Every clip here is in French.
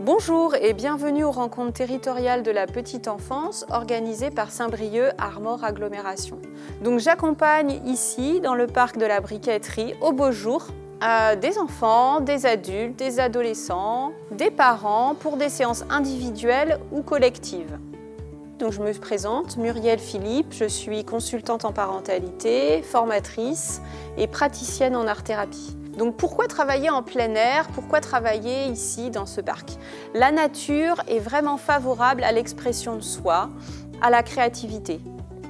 Bonjour et bienvenue aux rencontres territoriales de la petite enfance organisées par Saint-Brieuc Armor Agglomération. Donc j'accompagne ici, dans le parc de la Briqueterie, au beau jour, des enfants, des adultes, des adolescents, des parents pour des séances individuelles ou collectives. Donc je me présente, Muriel Philippe, je suis consultante en parentalité, formatrice et praticienne en art-thérapie. Donc pourquoi travailler en plein air? Pourquoi travailler ici dans ce parc? La nature est vraiment favorable à l'expression de soi, à la créativité,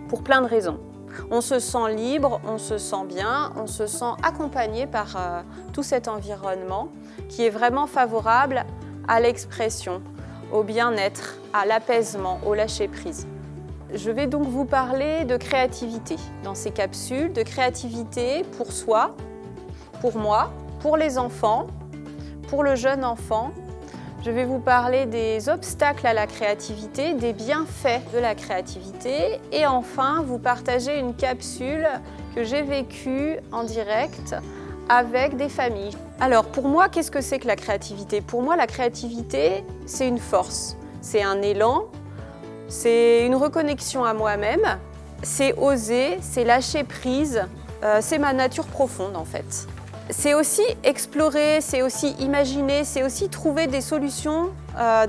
pour plein de raisons. On se sent libre, on se sent bien, on se sent accompagné par tout cet environnement qui est vraiment favorable à l'expression, au bien-être, à l'apaisement, au lâcher-prise. Je vais donc vous parler de créativité dans ces capsules, de créativité pour soi, pour moi, pour les enfants, pour le jeune enfant. Je vais vous parler des obstacles à la créativité, des bienfaits de la créativité et enfin vous partager une capsule que j'ai vécue en direct avec des familles. Alors pour moi, qu'est-ce que c'est que la créativité? Pour moi, la créativité, c'est une force, c'est un élan, c'est une reconnexion à moi-même, c'est oser, c'est lâcher prise, c'est ma nature profonde en fait. C'est aussi explorer, c'est aussi imaginer, c'est aussi trouver des solutions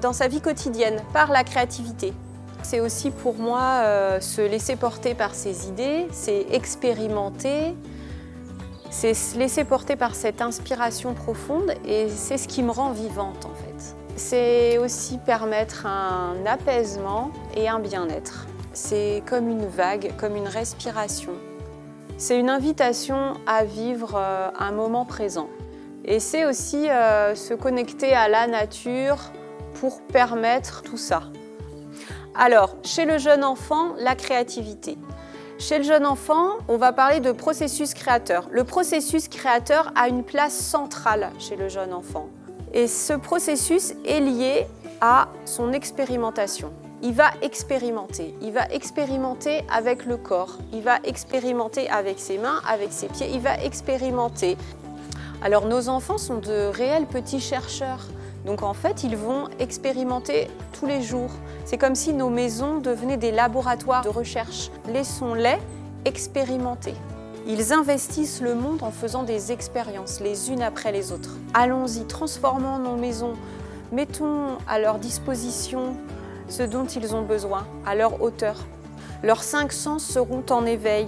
dans sa vie quotidienne par la créativité. C'est aussi pour moi se laisser porter par ses idées, c'est expérimenter, c'est se laisser porter par cette inspiration profonde et c'est ce qui me rend vivante en fait. C'est aussi permettre un apaisement et un bien-être. C'est comme une vague, comme une respiration. C'est une invitation à vivre un moment présent. Et c'est aussi se connecter à la nature pour permettre tout ça. Alors, chez le jeune enfant, la créativité. Chez le jeune enfant, on va parler de processus créateur. Le processus créateur a une place centrale chez le jeune enfant. Et ce processus est lié à son expérimentation. Il va expérimenter avec le corps, il va expérimenter avec ses mains, avec ses pieds, il va expérimenter. Alors nos enfants sont de réels petits chercheurs, donc en fait ils vont expérimenter tous les jours. C'est comme si nos maisons devenaient des laboratoires de recherche. Laissons-les expérimenter. Ils investissent le monde en faisant des expériences les unes après les autres. Allons-y, transformons nos maisons, mettons à leur disposition ce dont ils ont besoin, à leur hauteur. Leurs 5 sens seront en éveil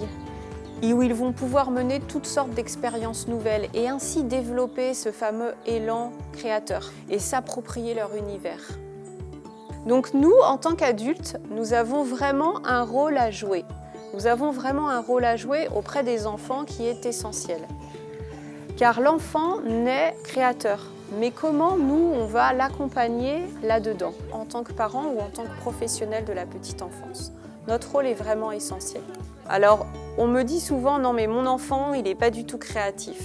et où ils vont pouvoir mener toutes sortes d'expériences nouvelles et ainsi développer ce fameux élan créateur et s'approprier leur univers. Donc nous, en tant qu'adultes, nous avons vraiment un rôle à jouer. Nous avons vraiment un rôle à jouer auprès des enfants qui est essentiel. Car l'enfant naît créateur. Mais comment nous, on va l'accompagner là-dedans, en tant que parent ou en tant que professionnel de la petite enfance? Notre rôle est vraiment essentiel. Alors, on me dit souvent, non mais mon enfant, il n'est pas du tout créatif.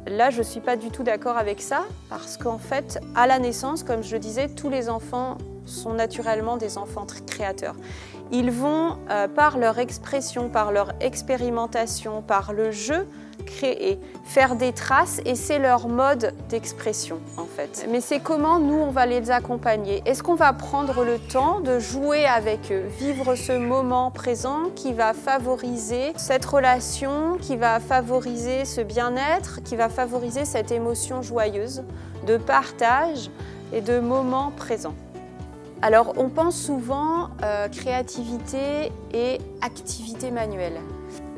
Là, je ne suis pas du tout d'accord avec ça, parce qu'en fait, à la naissance, comme je le disais, tous les enfants sont naturellement des enfants créateurs. Ils vont, par leur expression, par leur expérimentation, par le jeu, créer, faire des traces et c'est leur mode d'expression en fait. Mais c'est comment nous on va les accompagner. Est-ce qu'on va prendre le temps de jouer avec eux, vivre ce moment présent qui va favoriser cette relation, qui va favoriser ce bien-être, qui va favoriser cette émotion joyeuse de partage et de moment présent. Alors on pense souvent créativité et activité manuelle.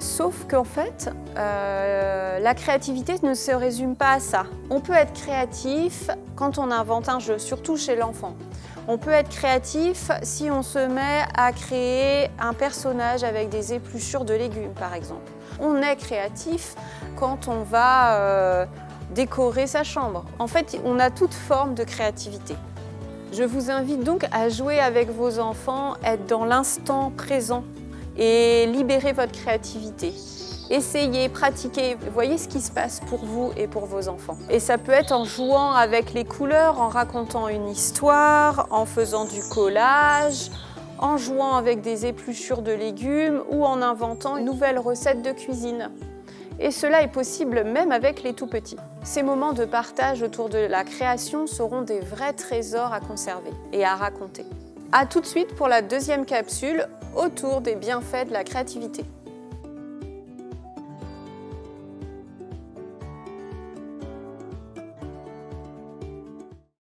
Sauf qu'en fait, la créativité ne se résume pas à ça. On peut être créatif quand on invente un jeu, surtout chez l'enfant. On peut être créatif si on se met à créer un personnage avec des épluchures de légumes, par exemple. On est créatif quand on va décorer sa chambre. En fait, on a toute forme de créativité. Je vous invite donc à jouer avec vos enfants, être dans l'instant présent et libérer votre créativité. Essayez, pratiquez, voyez ce qui se passe pour vous et pour vos enfants. Et ça peut être en jouant avec les couleurs, en racontant une histoire, en faisant du collage, en jouant avec des épluchures de légumes ou en inventant une nouvelle recette de cuisine. Et cela est possible même avec les tout-petits. Ces moments de partage autour de la création seront des vrais trésors à conserver et à raconter. A tout de suite pour la deuxième capsule autour des bienfaits de la créativité.